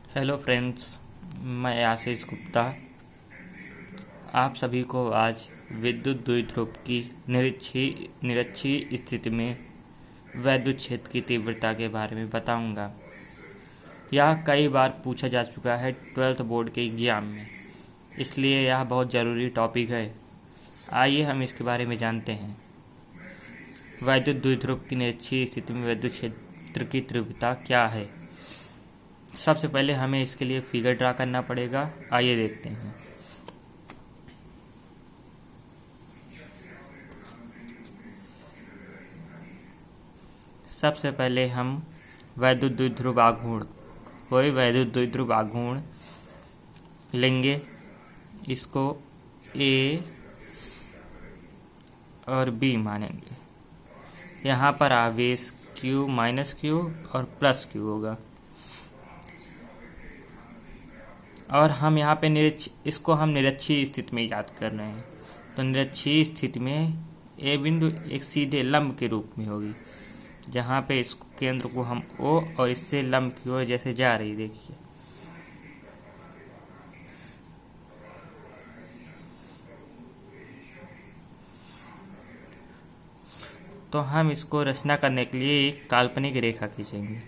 Hello friends, मैं आशीष गुप्ता आप सभी को आज विद्युत द्विध्रुव की निरक्षीय स्थिति में वैद्युत क्षेत्र की तीव्रता के बारे में बताऊंगा। यह कई बार पूछा जा चुका है 12th बोर्ड के एग्जाम में, इसलिए यह बहुत ज़रूरी टॉपिक है। आइए हम इसके बारे में जानते हैं। वैद्युत द्विध्रुव की निरक्षीय स्थिति में वैद्युत क्षेत्र की तीव्रता क्या है। सबसे पहले हमें इसके लिए फिगर ड्रा करना पड़ेगा। आइए देखते हैं। सबसे पहले हम वैद्युत द्विध्रुव आघूर्ण लेंगे। इसको ए और बी मानेंगे। यहाँ पर आवेश Q माइनस Q और प्लस Q होगा, और हम यहाँ पे इसको हम निरक्षीय स्थिति में याद कर रहे हैं। तो निरक्षीय स्थिति में ए बिंदु एक सीधे लंब के रूप में होगी, जहाँ पे इस केंद्र को हम O और इससे लंब की ओर जैसे जा रही, देखिए। तो हम इसको रचना करने के लिए एक काल्पनिक रेखा खींचेंगे।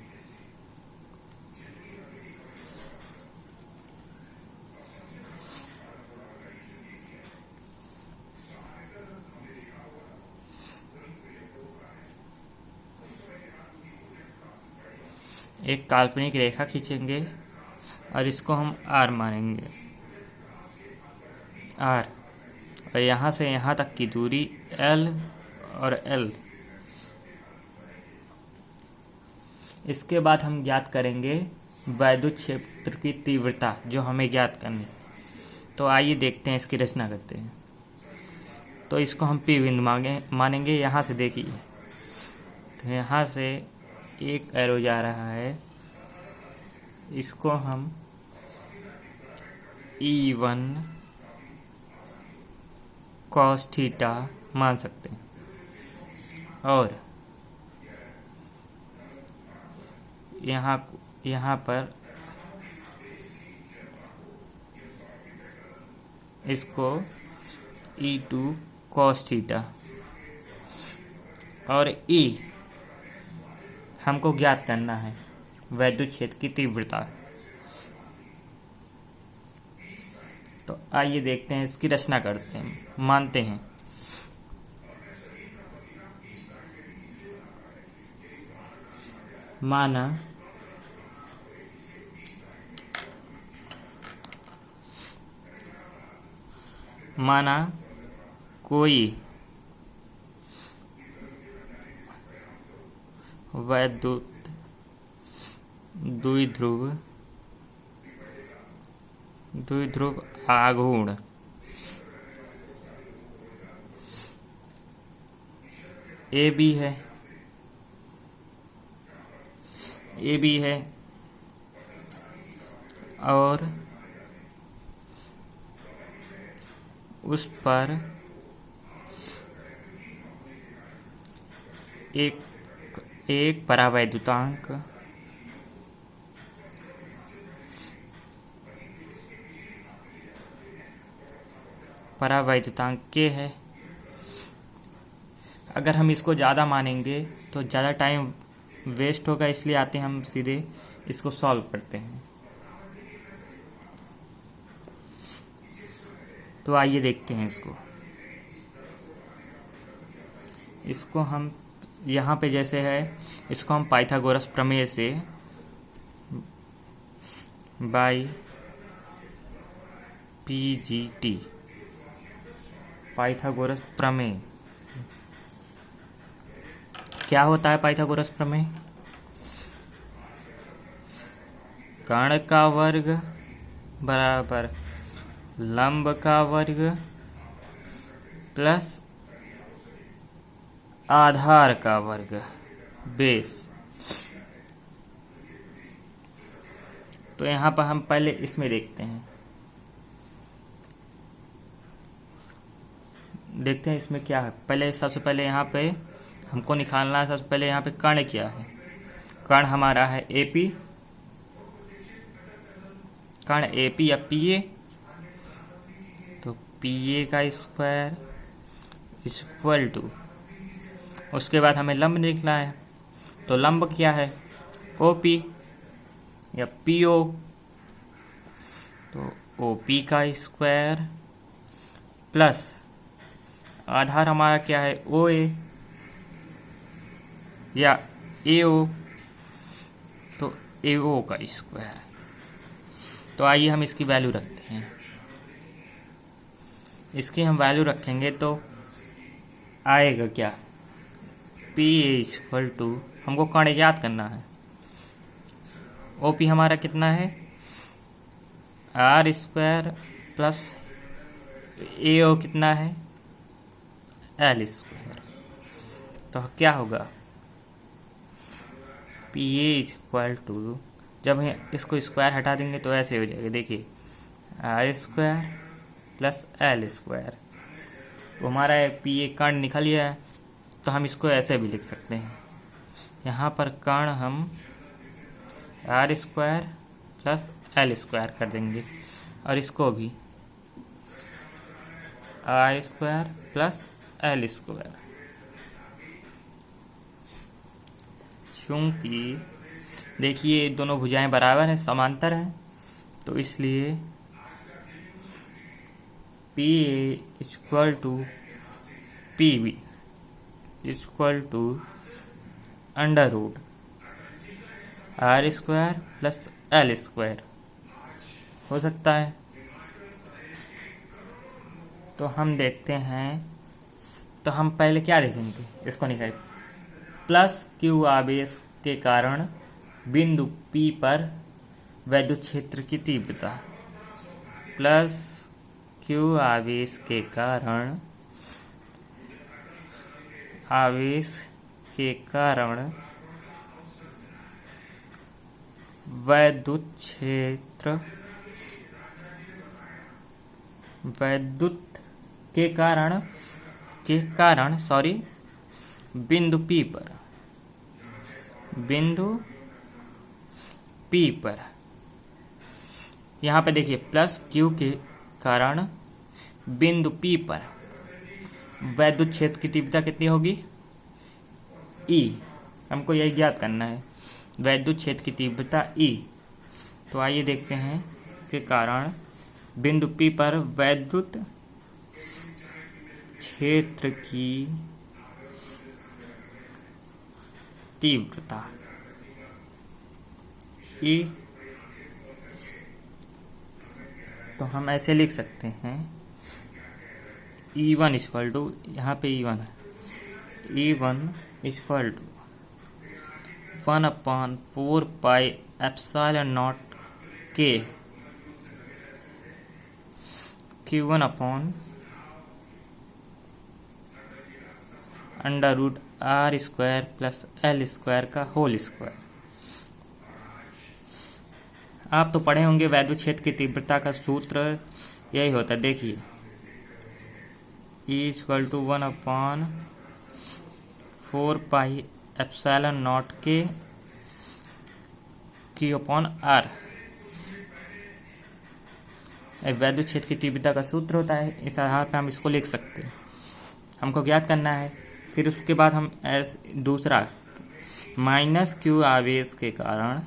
एक काल्पनिक रेखा खींचेंगे और इसको हम R मानेंगे, R। और यहाँ से यहाँ तक की दूरी L और L। इसके बाद हम ज्ञात करेंगे वैद्युत क्षेत्र की तीव्रता, जो हमें ज्ञात करनी है। तो आइए देखते हैं, इसकी रचना करते हैं। तो इसको हम P बिंदु मानेंगे। यहाँ से देखिए, तो यहाँ से एक एरो जा रहा है, इसको हम E1 cos थीटा मान सकते हैं। और यहाँ पर इसको E2 cos थीटा, और E हमको ज्ञात करना है वैद्युत क्षेत्र की तीव्रता। तो आइए देखते हैं, इसकी रचना करते हैं, मानते हैं। माना कोई वैद्युत द्विध्रुव आघूर्ण AB है, और उस पर एक परावैद्युतांक K है। अगर हम इसको ज़्यादा मानेंगे तो ज़्यादा टाइम वेस्ट होगा, इसलिए आते हैं हम सीधे इसको सॉल्व करते हैं। तो आइए देखते हैं इसको हम यहाँ पे जैसे है, इसको हम पाइथागोरस प्रमेय से बाई PGT, पाइथागोरस प्रमेय। क्या होता है पाइथागोरस प्रमेय? कर्ण का वर्ग बराबर लंब का वर्ग प्लस आधार का वर्ग बेस। तो यहाँ पर हम पहले इसमें देखते हैं, इसमें क्या है। सबसे पहले यहाँ पे हमको निकालना है। सबसे पहले यहाँ पे कर्ण क्या है। कर्ण हमारा है AP, कण AP या PA, तो PA का स्क्वायर इक्वल टू, उसके बाद हमें लंब निकला है, तो लंब क्या है, OP या PO, तो OP का स्क्वायर प्लस आधार हमारा क्या है, OA या AO, तो AO का स्क्वायर। तो आइए हम इसकी वैल्यू रखते हैं। इसकी हम वैल्यू रखेंगे तो आएगा क्या, PA इक्वल टू, हमको कण याद करना है, OP हमारा कितना है, R स्क्वायर प्लस AO कितना है, L स्क्वायर। तो क्या होगा, PA इक्वल टू, जब हम इसको स्क्वायर हटा देंगे तो ऐसे हो जाएगा, देखिए R square plus L square. तो हमारा PA कण निकल गया है, तो हम इसको ऐसे भी लिख सकते हैं, यहाँ पर कण हम R square plus L square कर देंगे, और इसको भी R square plus L square. क्योंकि देखिए दोनों भुजाएं बराबर हैं, समांतर हैं, तो इसलिए PA equal to PB equal to under root R square plus L square हो सकता है। तो हम देखते हैं, तो हम पहले क्या देखेंगे, इसको निकाल, प्लस Q आवेश के कारण बिंदु P पर वैद्युत क्षेत्र की तीव्रता, प्लस Q आवेश के कारण वैद्युत क्षेत्र, वैद्युत के कारण बिंदु P पर, यहाँ पे देखिए प्लस Q के कारण बिंदु P पर वैद्युत क्षेत्र की तीव्रता कितनी होगी, E, हमको यही ज्ञात करना है, वैद्युत क्षेत्र की तीव्रता E। तो आइए देखते हैं के कारण बिंदु P पर वैद्युत क्षेत्र की तीव्रता E, तो हम ऐसे लिख सकते हैं, E1 इक्वल टू, यहाँ पे E1 है, E1 equal to 1/4 pi epsilon not K Q1 upon under root R square plus L square का होल स्क्वायर। आप तो पढ़े होंगे वैद्युत क्षेत्र की तीव्रता का सूत्र यही होता है, देखिए E equal to 1/4 pi epsilon not K Q upon R, वैद्युत क्षेत्र की तीव्रता का सूत्र होता है। इस आधार पर हम इसको लिख सकते हैं, हमको ज्ञात करना है। फिर उसके बाद हम दूसरा माइनस Q आवेश के कारण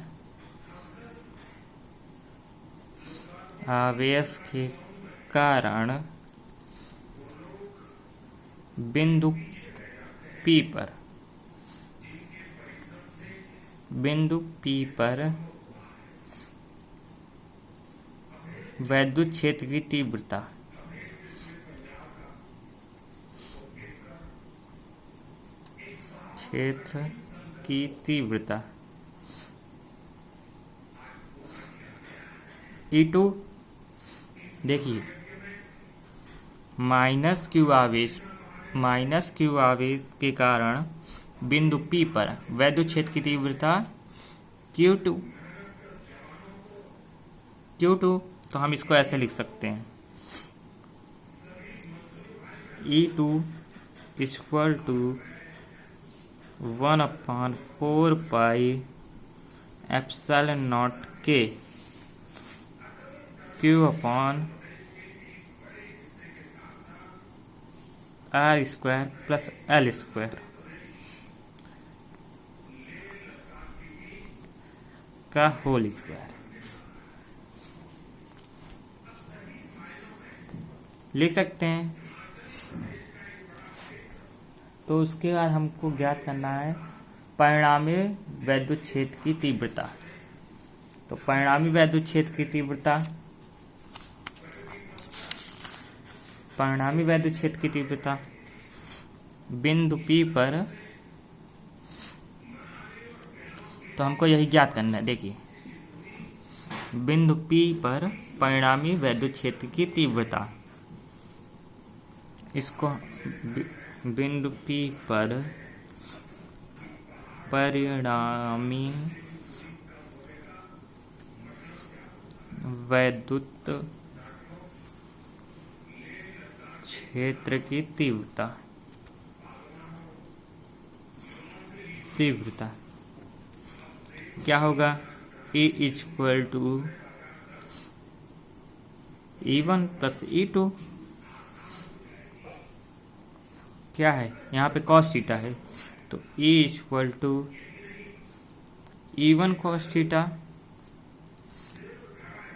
बिंदु P पर वैद्युत क्षेत्र की तीव्रता E2, देखिए माइनस Q आवेश के कारण बिंदु P पर वैद्युत क्षेत्र की तीव्रता Q2, तो हम इसको ऐसे लिख सकते हैं, E2 equal to 1/4 pi epsilon not K Q upon are square plus L square का होल स्क्वायर लिख सकते हैं। तो उसके बाद हमको ज्ञात करना है परिणामी वैद्युत क्षेत्र की तीव्रता। तो परिणामी वैद्युत क्षेत्र की तीव्रता, परिणामी वैद्युत क्षेत्र की तीव्रता बिंदु P पर, तो हमको यही ज्ञात करना है। देखिए बिंदु P पर परिणामी वैद्युत क्षेत्र की तीव्रता, इसको बिंदु P पर परिणामी वैद्युत क्षेत्र की तीव्रता क्या होगा? E equal to E1 plus E2। क्या है यहाँ पे cos थीटा है, तो E equal to E1 cos theta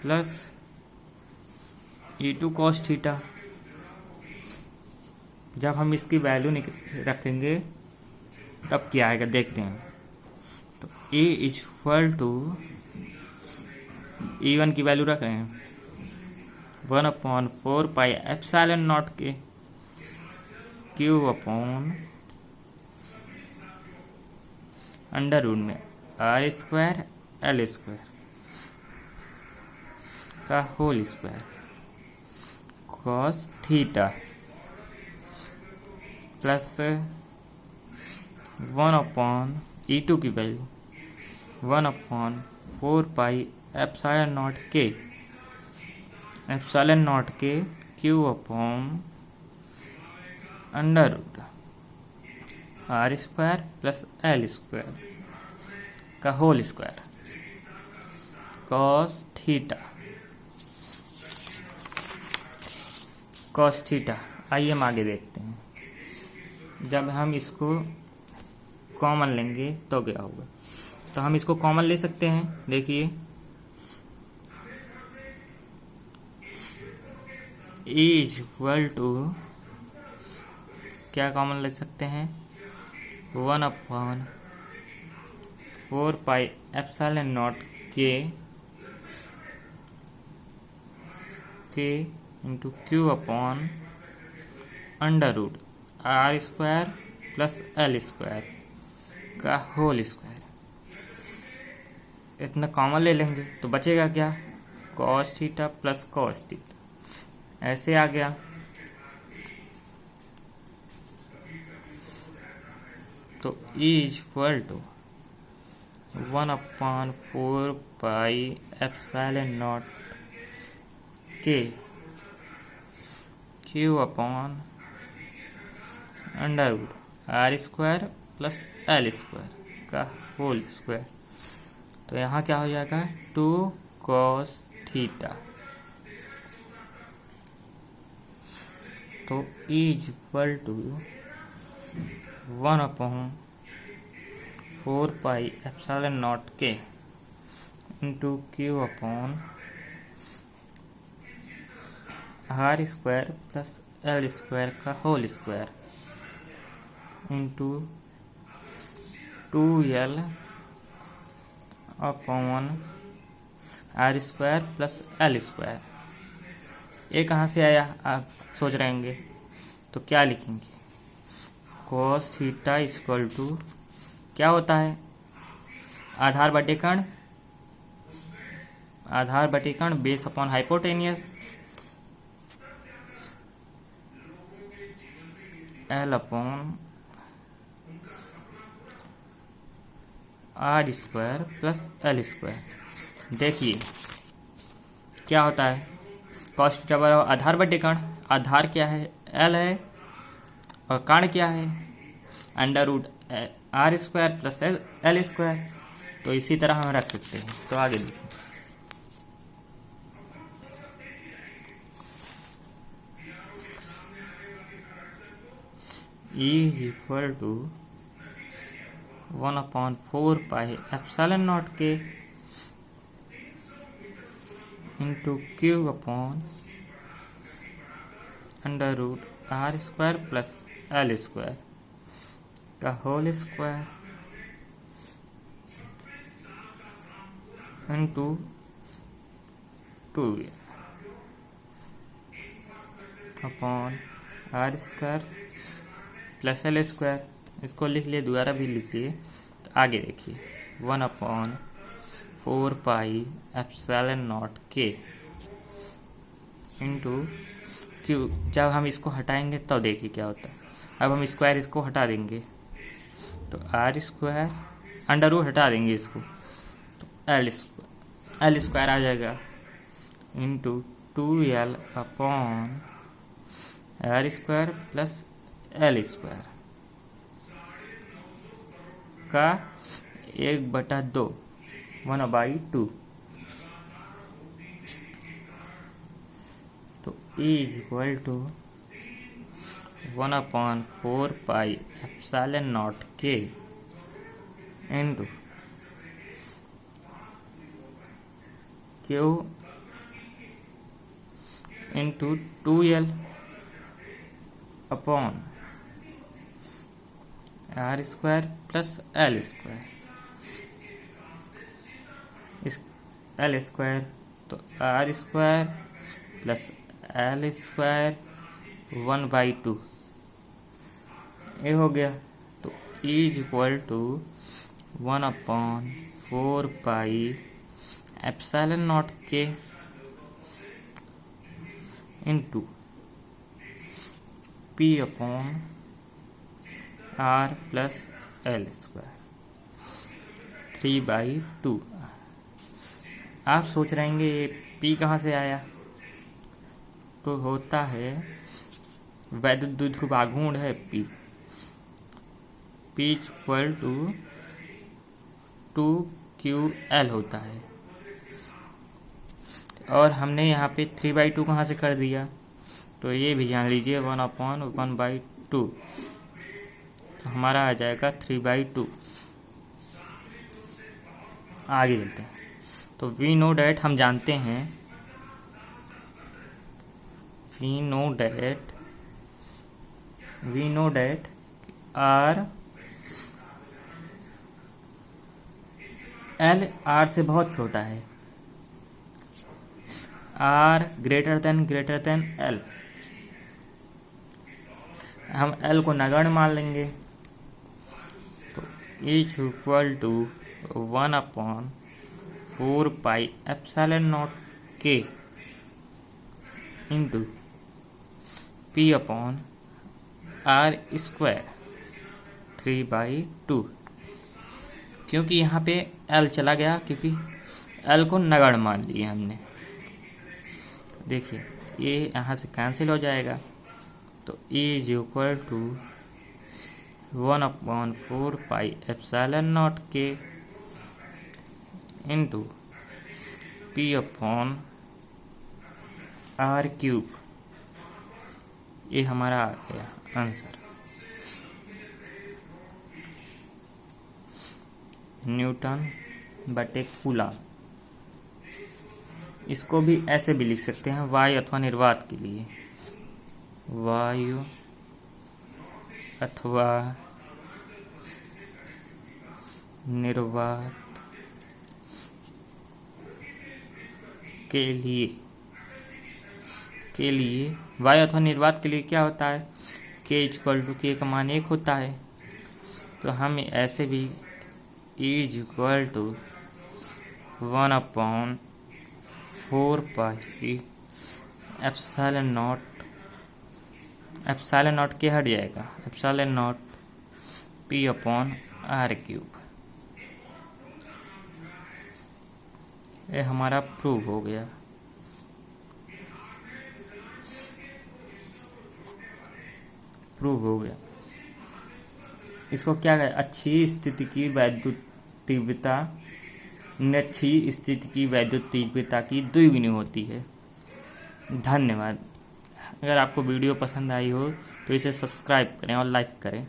plus E2 cos theta. जब हम इसकी वैल्यू रखेंगे तब क्या आएगा देखते हैं। तो E इक्वल टू E1 की वैल्यू रख रहे हैं 1/4 पाई एप्सिलॉन नॉट के क्यू अपॉन अंडर रूट में आर स्क्वायर एल स्क्वायर का whole square cos theta plus 1/E2 की वैल्यू 1/4 पाई एप्सिलॉन नॉट के Q upon under root are square plus L square का whole square cos theta. आइए हम आगे देखते हैं। जब हम इसको कॉमन लेंगे तो क्या होगा? तो हम इसको कॉमन ले सकते हैं। देखिए E इक्वल टू क्या कॉमन ले सकते हैं 1/4 पाई एप्सिलॉन नॉट के into q upon under root are square plus L square का होल स्क्वायर। इतना कॉमन ले लेंगे तो बचेगा क्या? Cos theta plus cos theta, ऐसे आ गया। तो E equal to 1/4 pi epsilon not के Q upon under root are square plus L square का होल स्क्वायर। तो यहाँ क्या हो जाएगा 2 cos थीटा। तो E equal to 1/4 pi epsilon not के into q upon are square plus L square का whole square into 2L upon are square plus L square. ये कहाँ से आया आप सोच रहे होंगे, तो क्या लिखेंगे? cos थीटा इक्वल टू क्या होता है? आधार बटे कण base upon hypotenuse L upon are square plus L square. देखिए क्या होता है cos थीटा बराबर आधार बटे कण। आधार क्या है? एल है, और कण क्या है? Under root are square plus L square. तो इसी तरह हम रख सकते हैं। तो आगे देखिए E is equal to 1/4 pi epsilon not के into q upon under root are square plus L square का whole square into 2 upon are square plus L square. इसको लिख लिए, दोबारा भी लिख लिए। तो आगे देखिए 1/4 पाई एप्सिलॉन नॉट के इंटू क्यू। जब हम इसको हटाएंगे तब देखिए क्या होता है। अब हम स्क्वायर इसको हटा देंगे तो आर स्क्वायर, अंडर रूट हटा देंगे इसको तो एल स्क्वायर आ जाएगा into 2l upon are square plus L square का 1/2 1/2। तो E is equal to 1/4 pi epsilon not के into q into 2l upon are square plus L square. इस एल स्क्वायर तो r square plus L square 1/2 ये हो गया। तो E is equal to 1/4 pi epsilon not के into p upon r plus L square 3/2। आप सोच रहे हैं ये पी कहाँ से आया? तो होता है वैद्युत द्विध्रुव आघूर्ण है P is equal to 2ql होता है। और हमने यहाँ पे 3/2 कहाँ से कर दिया, तो ये भी जान लीजिए 1/1/2 तो हमारा आ जाएगा 3/2। आगे चलते हैं। तो वी नो डैट हम जानते हैं, we know that r l r से बहुत छोटा है, आर ग्रेटर देन एल। हम एल को नगण्य मान लेंगे तो is equal to 1/4 pi epsilon not के into p upon are square 3/2। क्योंकि यहाँ पे एल चला गया, क्योंकि एल को नगण्य मान लिया हमने। देखिए ये यहाँ से कैंसिल हो जाएगा तो E is equal to 1/4 pi epsilon not के into p upon are cube. ये हमारा आ गया आंसर। न्यूटन बटे कूलम। इसको भी ऐसे भी लिख सकते हैं वायु अथवा निर्वात के लिए, वायु अथवा निर्वात के लिए वायु अथवा निर्वात के लिए क्या होता है, k इक्वल टू के का मान 1 होता है। तो हम ऐसे भी E is equal to 1/4 pi epsilon not K हट जाएगा, epsilon not P upon are cube. ये हमारा प्रूव हो गया। इसको क्या कहें, अच्छी स्थिति की वैद्युत तीव्रता अच्छी स्थिति की वैद्युत तीव्रता की द्विगुनी होती है। धन्यवाद। अगर आपको वीडियो पसंद आई हो तो इसे सब्सक्राइब करें और लाइक करें।